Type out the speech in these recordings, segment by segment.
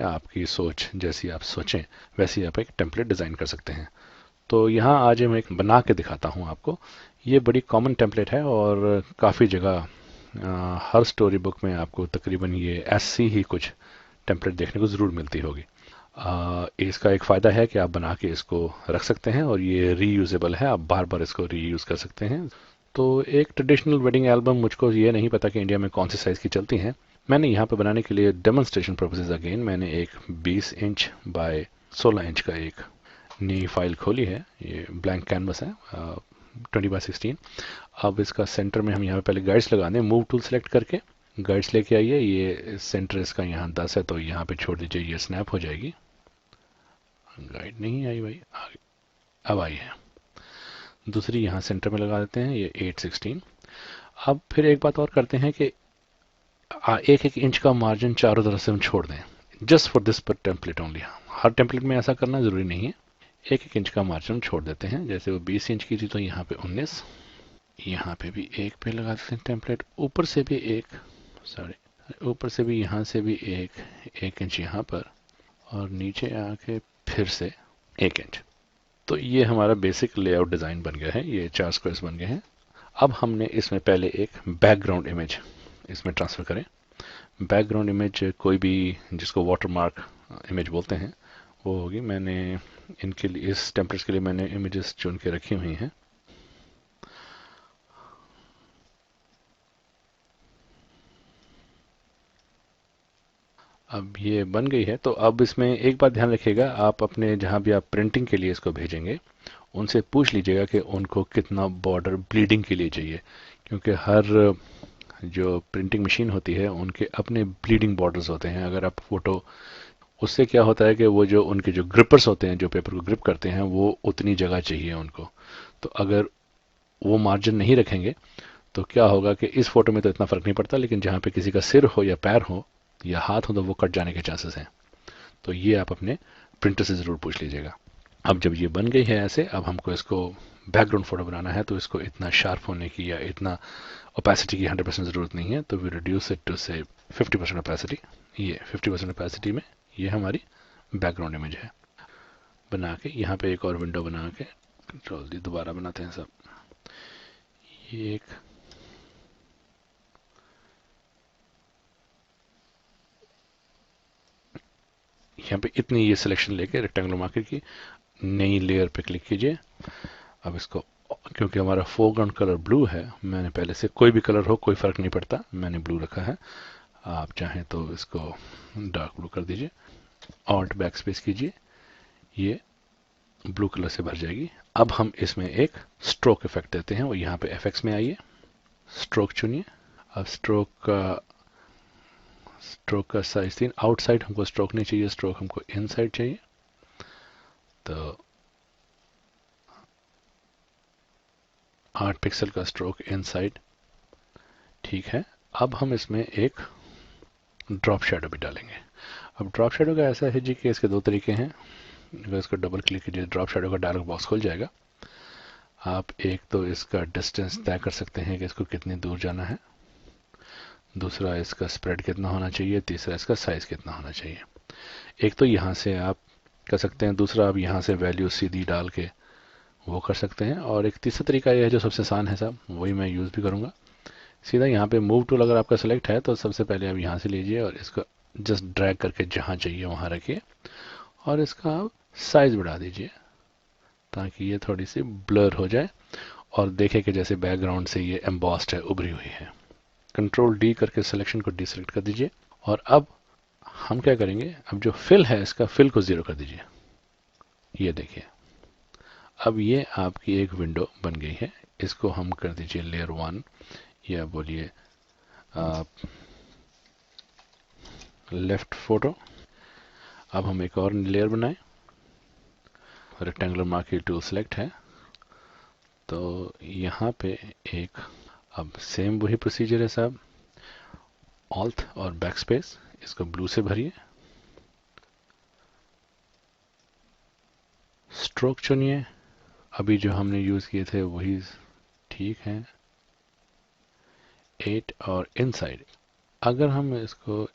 आपकी सोच जैसी आप सोचें वैसी आप एक टेम्पलेट डिज़ाइन कर सकते हैं। तो यहाँ आज मैं एक बना के दिखाता हूँ आपको। ये बड़ी कॉमन टेम्पलेट है और काफ़ी जगह हर स्टोरी बुक में आपको तकरीबन ये ऐसी ही कुछ टेम्पलेट देखने को ज़रूर मिलती होगी। इसका एक फ़ायदा है कि आप बना के इसको रख सकते हैं और ये रीयूजेबल है, आप बार बार इसको रीयूज़ कर सकते हैं। तो एक ट्रेडिशनल वेडिंग एल्बम, मुझको ये नहीं पता कि इंडिया में कौन सी साइज़ की चलती हैं। मैंने यहाँ पे बनाने के लिए डेमोन्स्ट्रेशन पर्पसेस अगेन मैंने एक 20 इंच बाय 16 इंच का एक नई फाइल खोली है। ये ब्लैंक कैनवस है, 20 बाय 16। अब इसका सेंटर में हम यहाँ पे पहले गाइड्स लगा दें, मूव टूल सेलेक्ट करके गाइड्स लेके आइए। ये सेंटर इसका यहाँ 10 है तो यहाँ पे छोड़ दीजिए, ये स्नैप हो जाएगी। गाइड नहीं आई भाई, आगे अब आई है। दूसरी यहाँ सेंटर में लगा देते हैं, ये 8/16। अब फिर एक बात और करते हैं कि एक एक इंच का मार्जिन चारों तरफ से हम छोड़ दें, जस्ट फॉर दिस पर टेम्पलेट ओनली। हर टेम्पलेट में ऐसा करना जरूरी नहीं है। एक एक इंच का मार्जिन छोड़ देते हैं। जैसे वो 20 इंच की थी तो यहाँ पे 19, यहाँ पे भी एक पे लगा देते हैं टेम्पलेट, ऊपर से भी एक, सॉरी ऊपर से भी, यहाँ से भी एक इंच यहाँ पर, और नीचे आके फिर से 1 इंच। तो ये हमारा बेसिक लेआउट डिज़ाइन बन गया है, ये 4 स्क्वायर्स बन गए हैं। अब हमने इसमें पहले एक बैकग्राउंड इमेज इसमें ट्रांसफ़र करें। बैकग्राउंड इमेज कोई भी, जिसको वाटरमार्क इमेज बोलते हैं, वो होगी। मैंने इनके लिए, इस टेम्पलेट्स के लिए मैंने इमेजेस चुन के रखी हुई हैं। अब ये बन गई है। तो अब इसमें एक बात ध्यान रखिएगा, आप अपने जहाँ भी आप प्रिंटिंग के लिए इसको भेजेंगे उनसे पूछ लीजिएगा कि उनको कितना बॉर्डर ब्लीडिंग के लिए चाहिए, क्योंकि हर जो प्रिंटिंग मशीन होती है उनके अपने ब्लीडिंग बॉर्डर्स होते हैं। अगर आप फोटो, उससे क्या होता है कि वो जो उनके जो ग्रिपर्स होते हैं, जो पेपर को ग्रिप करते हैं, वो उतनी जगह चाहिए उनको। तो अगर वो मार्जिन नहीं रखेंगे तो क्या होगा कि इस फोटो में तो इतना फर्क नहीं पड़ता, लेकिन जहाँ पे किसी का सिर हो या पैर हो या हाथ हो तो वो कट जाने के चांसेस हैं। तो ये आप अपने प्रिंटर से ज़रूर पूछ लीजिएगा। अब जब ये बन गई है ऐसे, अब हमको इसको बैकग्राउंड फोटो बनाना है, तो इसको इतना शार्प होने की या इतना ओपेसिटी की 100% ज़रूरत नहीं है। तो वी रिड्यूस इट टू से 50% ओपेसिटी। ये 50% ओपेसिटी में ये हमारी बैकग्राउंड इमेज है। बना के यहाँ पे एक और विंडो बना के, कंट्रोल दी, दोबारा बनाते हैं सब। ये एक, यहाँ पे इतनी ये सिलेक्शन लेके रेक्टेंगुलर मार्कर की नई लेयर पे क्लिक कीजिए। अब इसको, क्योंकि हमारा फोरग्राउंड कलर ब्लू है, मैंने पहले से, कोई भी कलर हो कोई फर्क नहीं पड़ता, मैंने ब्लू रखा है। आप चाहें तो इसको डार्क ब्लू कर दीजिए, ऑल्ट बैक स्पेस कीजिए, ये ब्लू कलर से भर जाएगी। अब हम इसमें एक स्ट्रोक इफेक्ट देते हैं, और यहाँ पे एफएक्स में आइए, स्ट्रोक चुनिए। अब स्ट्रोक का साइज 3, आउटसाइड हमको स्ट्रोक नहीं चाहिए, स्ट्रोक हमको इनसाइड चाहिए। तो 8 पिक्सल का स्ट्रोक इनसाइड, ठीक है। अब हम इसमें एक ड्रॉप शेडो भी डालेंगे। अब ड्रॉप शेडो का ऐसा है जी कि इसके दो तरीके हैं। अगर इसको डबल क्लिक कीजिए, ड्रॉप शेडो का डायलॉग बॉक्स खुल जाएगा। आप एक तो इसका डिस्टेंस तय कर सकते हैं कि इसको कितनी दूर जाना है, दूसरा इसका स्प्रेड कितना होना चाहिए, तीसरा इसका साइज कितना होना चाहिए। एक तो यहाँ से आप कर सकते हैं, दूसरा आप यहाँ से वैल्यू सीधी डाल के वो कर सकते हैं, और एक तीसरा तरीका यह है जो सबसे आसान है साहब, वही मैं यूज़ भी करूँगा। सीधा यहाँ पे मूव टूल अगर आपका सेलेक्ट है तो सबसे पहले आप यहाँ से लीजिए और इसको जस्ट ड्रैग करके जहाँ चाहिए वहाँ रखिए, और इसका आप साइज बढ़ा दीजिए ताकि ये थोड़ी सी ब्लर हो जाए और देखे कि जैसे बैकग्राउंड से ये एम्बॉस्ड है, उभरी हुई है। कंट्रोल डी करके सिलेक्शन को डिसेलेक्ट कर दीजिए। और अब हम क्या करेंगे, अब जो फिल है इसका फिल को 0 कर दीजिए। ये देखिए, अब ये आपकी एक विंडो बन गई है। इसको हम कर दीजिए लेयर 1, या बोलिए लेफ्ट फोटो। अब हम एक और लेयर बनाएं, रेक्टेंगुलर मार्क्यूर टूल सेलेक्ट है, तो यहाँ पे एक, अब सेम वही प्रोसीजर है साहब, ऑल्ट और बैक स्पेस, इसको ब्लू से भरिए, स्ट्रोक चुनिए, अभी जो हमने यूज़ किए थे वही ठीक है, 8 और इनसाइड। अगर हम इसको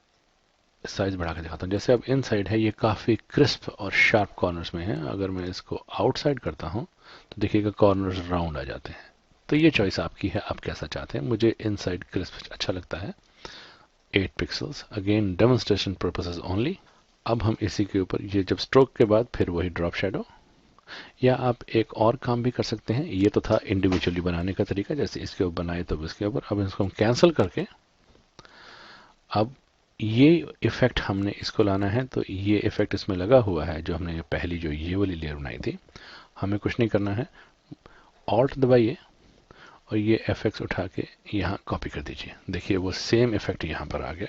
साइज बढ़ा के दिखाता हूँ। जैसे अब इन साइड है, ये काफ़ी क्रिस्प और शार्प कॉर्नर्स में है। अगर मैं इसको आउटसाइड करता हूँ तो देखिएगा कॉर्नर्स राउंड आ जाते हैं। तो ये चॉइस आपकी है, आप कैसा चाहते हैं। मुझे इन साइड क्रिस्प अच्छा लगता है। 8 pixels, again demonstration purposes only. अब हम इसी के ऊपर ये जब स्ट्रोक के बाद फिर वही ड्रॉप शेडो, या आप एक और काम भी कर सकते हैं। ये तो था इंडिविजुअली बनाने का तरीका, जैसे इसके ऊपर बनाए तो इसके ऊपर। अब इसको हम कैंसिल करके अब ये इफेक्ट हमने इसको लाना है। तो ये इफेक्ट इसमें लगा हुआ है जो हमने पहली जो ये वाली लेयर बनाई थी। हमें कुछ नहीं करना है, ऑल्ट दबाइए और ये एफएक्स उठा के यहाँ कॉपी कर दीजिए। देखिए वो सेम इफेक्ट यहाँ पर आ गया।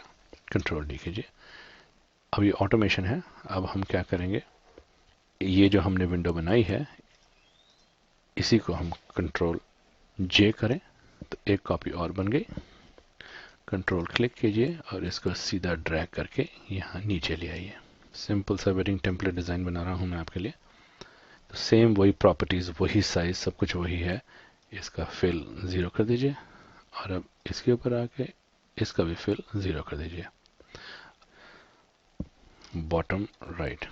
कंट्रोल डी कीजिए। अब ये ऑटोमेशन है। अब हम क्या करेंगे, ये जो हमने विंडो बनाई है इसी को हम कंट्रोल जे करें तो एक कॉपी और बन गई। कंट्रोल क्लिक कीजिए और इसको सीधा ड्रैग करके यहाँ नीचे ले आइए। सिंपल सा वेडिंग टेम्पलेट डिज़ाइन बना रहा हूँ मैं आपके लिए। तो सेम वही प्रॉपर्टीज़, वही साइज, सब कुछ वही है। इसका फिल 0 कर दीजिए और अब इसके ऊपर आके इसका भी फिल 0 कर दीजिए। बॉटम राइट,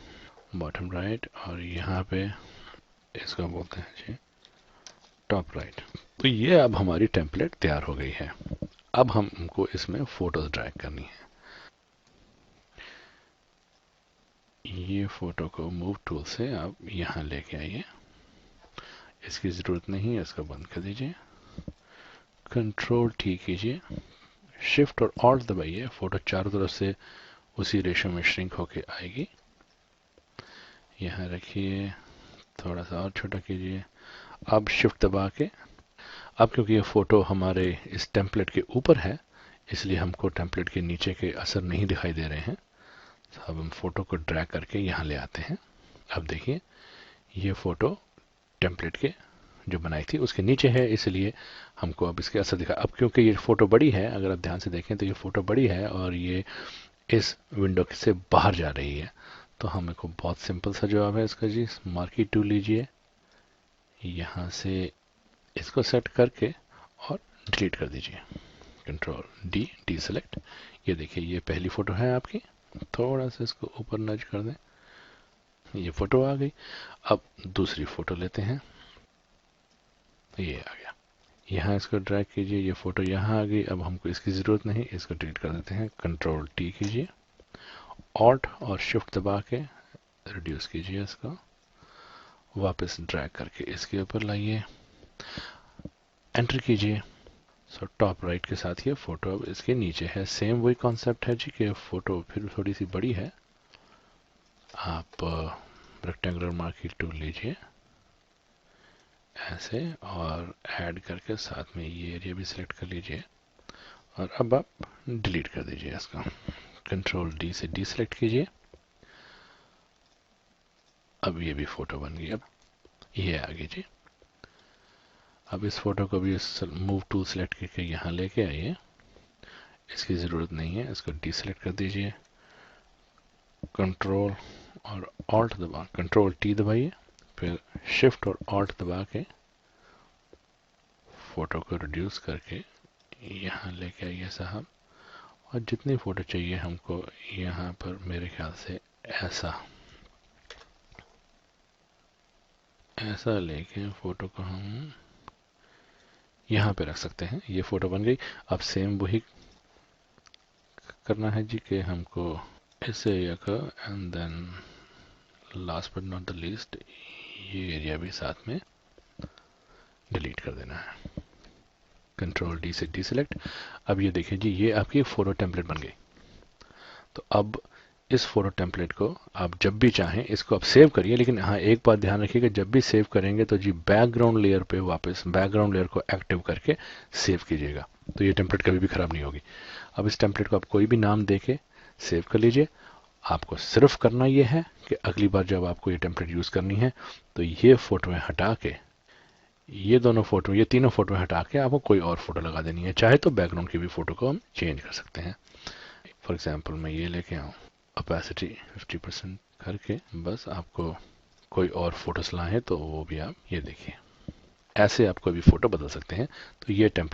बॉटम राइट, और यहाँ पे इसका बोलते हैं जी टॉप राइट। तो ये अब हमारी टेम्पलेट तैयार हो गई है। अब हमको इसमें फोटोज ड्रैग करनी है। ये फोटो को मूव टूल से आप यहाँ लेके आइए। इसकी ज़रूरत नहीं है, इसको बंद कर दीजिए। कंट्रोल टी कीजिए, शिफ्ट और ऑल्ट दबाइए। फोटो चारों तरफ से उसी रेशो में श्रिंक होके आएगी। यहाँ रखिए, थोड़ा सा और छोटा कीजिए। अब शिफ्ट दबा के, अब क्योंकि ये फ़ोटो हमारे इस टेम्पलेट के ऊपर है इसलिए हमको टेम्पलेट के नीचे के असर नहीं दिखाई दे रहे हैं। तो अब हम फ़ोटो को ड्रैग करके यहाँ ले आते हैं। अब देखिए ये फ़ोटो टेम्पलेट के जो बनाई थी उसके नीचे है, इसलिए हमको अब इसके असर दिखा। अब क्योंकि ये फ़ोटो बड़ी है, अगर आप ध्यान से देखें तो ये फ़ोटो बड़ी है और ये इस विंडो से बाहर जा रही है। तो हमें को बहुत सिंपल सा जवाब है इसका जी, मार्की टूल लीजिए, यहाँ से इसको सेट करके और डिलीट कर दीजिए। Control D, D select. ये देखिए ये पहली फ़ोटो है आपकी। थोड़ा सा इसको ऊपर नज कर दें, ये फ़ोटो आ गई। अब दूसरी फ़ोटो लेते हैं, ये आ गया। यहाँ इसको ड्रैग कीजिए, ये फ़ोटो यहाँ आ गई। अब हमको इसकी ज़रूरत नहीं, इसको डिलीट कर देते हैं। कंट्रोल टी कीजिए, ऑल्ट और शिफ्ट दबा के रिड्यूस कीजिए, इसको वापस ड्रैग करके इसके ऊपर लाइए, एंटर कीजिए। सो टॉप राइट के साथ ये फ़ोटो अब इसके नीचे है। सेम वही कॉन्सेप्ट है जी कि फ़ोटो फिर थोड़ी सी बड़ी है। आप रेक्टेंगुलर मार्की टूल लीजिए ऐसे और ऐड करके साथ में ये एरिया भी सिलेक्ट कर लीजिए और अब आप डिलीट कर दीजिए इसका। कंट्रोल डी से डी सेलेक्ट कीजिए। अब ये भी फ़ोटो बन गई। अब ये आ गई जी। अब इस फोटो को भी मूव टूल सेलेक्ट करके यहाँ लेके आइए। इसकी ज़रूरत नहीं है, इसको डीसेलेक्ट कर दीजिए। कंट्रोल और ऑल्ट दबा, कंट्रोल टी दबाइए, फिर शिफ्ट और ऑल्ट दबा के फ़ोटो को रिड्यूस करके यहाँ लेके आइए साहब। और जितनी फ़ोटो चाहिए हमको यहाँ पर मेरे ख्याल से ऐसा लेके फ़ोटो को हम यहाँ पे रख सकते हैं। ये फ़ोटो बन गई। अब सेम वही करना है जी कि हमको इस एरिया का and then last but not the least ये एरिया भी साथ में डिलीट कर देना है। कंट्रोल डी से डीसेलेक्ट। अब ये देखिए जी, ये आपकी फोटो टेम्पलेट बन गई। तो अब इस फोटो टेम्पलेट को आप जब भी चाहें इसको आप सेव करिए, लेकिन हाँ एक बात ध्यान रखिएगा, जब भी सेव करेंगे तो जी बैकग्राउंड लेयर पे वापस बैकग्राउंड लेयर को एक्टिव करके सेव कीजिएगा, तो ये टेम्पलेट कभी भी खराब नहीं होगी। अब इस टेम्पलेट को आप कोई भी नाम दे के सेव कर लीजिए। आपको सिर्फ करना ये है कि अगली बार जब आपको ये टेम्पलेट यूज़ करनी है तो ये फ़ोटोएं हटा के, ये दोनों फ़ोटो, ये तीनों फ़ोटो हटा के आपको कोई और फ़ोटो लगा देनी है। चाहे तो बैकग्राउंड की भी फ़ोटो को हम चेंज कर सकते हैं। फॉर एग्जांपल मैं ये लेके आऊँ, ओपेसिटी 50% करके, बस आपको कोई और फोटोस लाए हैं तो वो भी आप ये देखिए, ऐसे आप कोई भी फ़ोटो बदल सकते हैं। तो ये टेम्पलेट